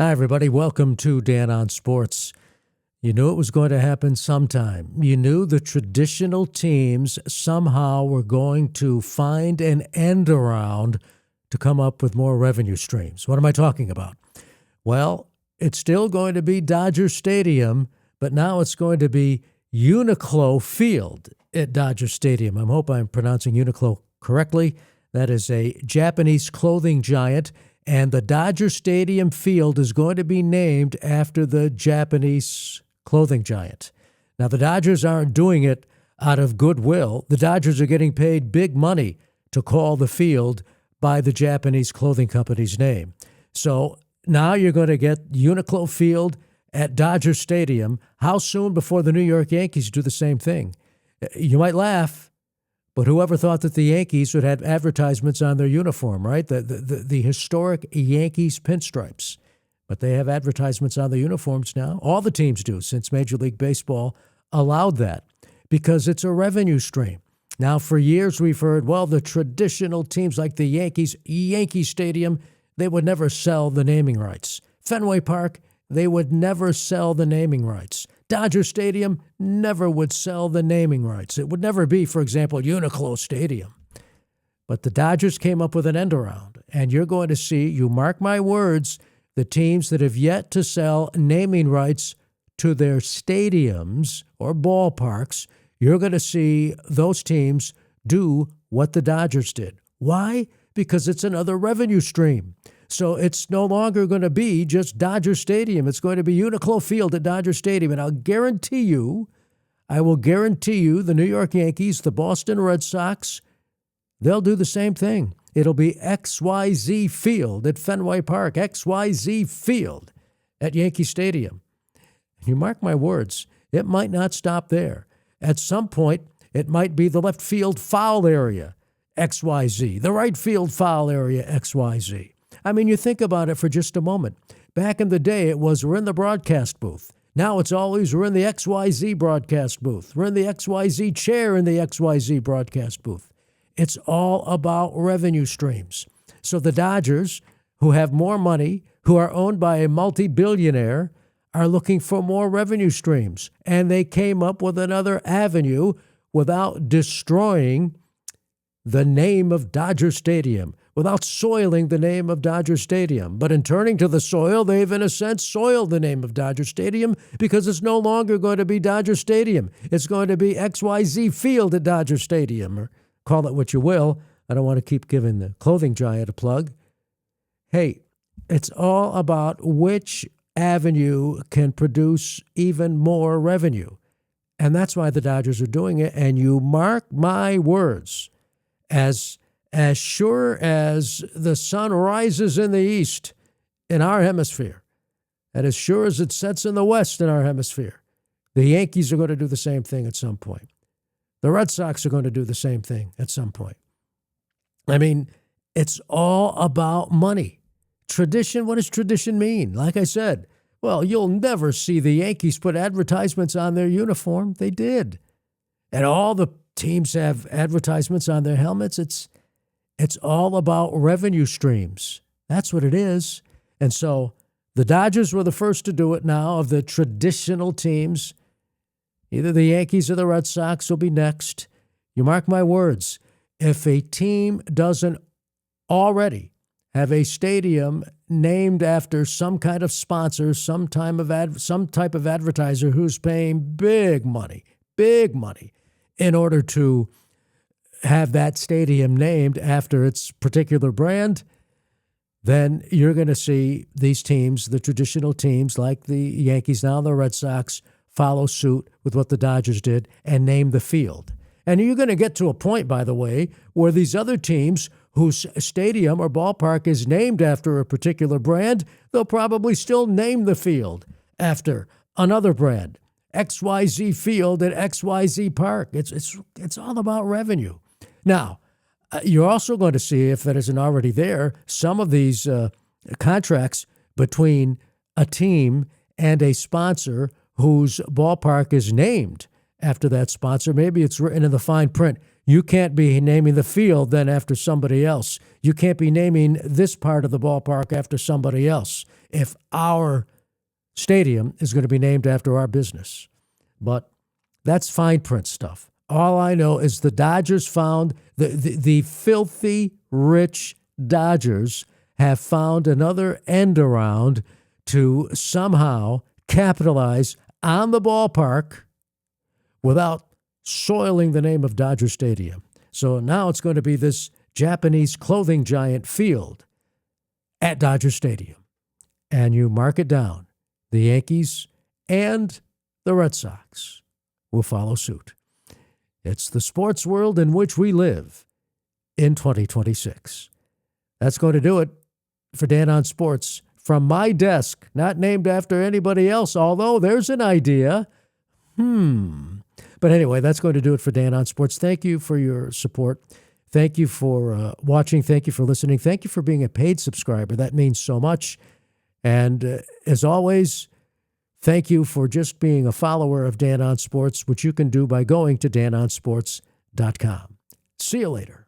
Hi, everybody. Welcome to Dan on Sports. You knew it was going to happen sometime. You knew the traditional teams somehow were going to find an end around to come up with more revenue streams. What am I talking about? Well, it's still going to be Dodger Stadium, but now it's going to be Uniqlo Field at Dodger Stadium. I hope I'm pronouncing Uniqlo correctly. That is a Japanese clothing giant. And the Dodger Stadium field is going to be named after the Japanese clothing giant. Now, the Dodgers aren't doing it out of goodwill. The Dodgers are getting paid big money to call the field by the Japanese clothing company's name. So now you're going to get Uniqlo Field at Dodger Stadium. How soon before the New York Yankees do the same thing? You might laugh. But whoever thought that the Yankees would have advertisements on their uniform, right? The historic Yankees pinstripes. But they have advertisements on their uniforms now. All the teams do since Major League Baseball allowed that because it's a revenue stream. Now, for years we've heard, well, the traditional teams like the Yankees, Yankee Stadium, they would never sell the naming rights. Fenway Park, they would never sell the naming rights. Dodger Stadium never would sell the naming rights. It would never be, for example, Uniqlo Stadium. But the Dodgers came up with an end around, and you're going to see, you mark my words, the teams that have yet to sell naming rights to their stadiums or ballparks, you're going to see those teams do what the Dodgers did. Why? Because it's another revenue stream. So it's no longer going to be just Dodger Stadium. It's going to be Uniqlo Field at Dodger Stadium. And I will guarantee you, the New York Yankees, the Boston Red Sox, they'll do the same thing. It'll be XYZ Field at Fenway Park, XYZ Field at Yankee Stadium. You mark my words, it might not stop there. At some point, it might be the left field foul area, XYZ, the right field foul area, XYZ. I mean, you think about it for just a moment. Back in the day, it was we're in the broadcast booth. Now it's always we're in the XYZ broadcast booth. We're in the XYZ chair in the XYZ broadcast booth. It's all about revenue streams. So the Dodgers, who have more money, who are owned by a multi-billionaire, are looking for more revenue streams. And they came up with another avenue without destroying the name of Dodger Stadium, without soiling the name of Dodger Stadium. But in turning to the soil, they've, in a sense, soiled the name of Dodger Stadium because it's no longer going to be Dodger Stadium. It's going to be XYZ Field at Dodger Stadium, or call it what you will. I don't want to keep giving the clothing giant a plug. Hey, it's all about which avenue can produce even more revenue. And that's why the Dodgers are doing it. And you mark my words, as sure as the sun rises in the east in our hemisphere, and as sure as it sets in the west in our hemisphere, the Yankees are going to do the same thing at some point. The Red Sox are going to do the same thing at some point. I mean, it's all about money. Tradition, what does tradition mean? Like I said, well, you'll never see the Yankees put advertisements on their uniform. They did. And all the teams have advertisements on their helmets. It's all about revenue streams. That's what it is. And so the Dodgers were the first to do it now of the traditional teams. Either the Yankees or the Red Sox will be next. You mark my words. If a team doesn't already have a stadium named after some kind of sponsor, some type of advertiser who's paying big money, in order to have that stadium named after its particular brand, then you're going to see these teams, the traditional teams like the Yankees, now the Red Sox, follow suit with what the Dodgers did and name the field. And you're going to get to a point, by the way, where these other teams whose stadium or ballpark is named after a particular brand, they'll probably still name the field after another brand. XYZ Field at XYZ Park. It's all about revenue. Now, you're also going to see, if that isn't already there, some of these contracts between a team and a sponsor whose ballpark is named after that sponsor. Maybe it's written in the fine print, You can't be naming the field then after somebody else. You can't be naming this part of the ballpark after somebody else if our stadium is going to be named after our business. But that's fine print stuff. All I know is the Dodgers found, the filthy rich Dodgers have found another end around to somehow capitalize on the ballpark without soiling the name of Dodger Stadium. So now it's going to be this Japanese clothing giant field at Dodger Stadium. And you mark it down. The Yankees and the Red Sox will follow suit. It's the sports world in which we live in 2026. That's going to do it for Dan on Sports. From my desk, not named after anybody else, although there's an idea. But anyway, that's going to do it for Dan on Sports. Thank you for your support. Thank you for watching. Thank you for listening. Thank you for being a paid subscriber. That means so much. And as always, thank you for just being a follower of Dan on Sports, which you can do by going to danonsports.com. See you later.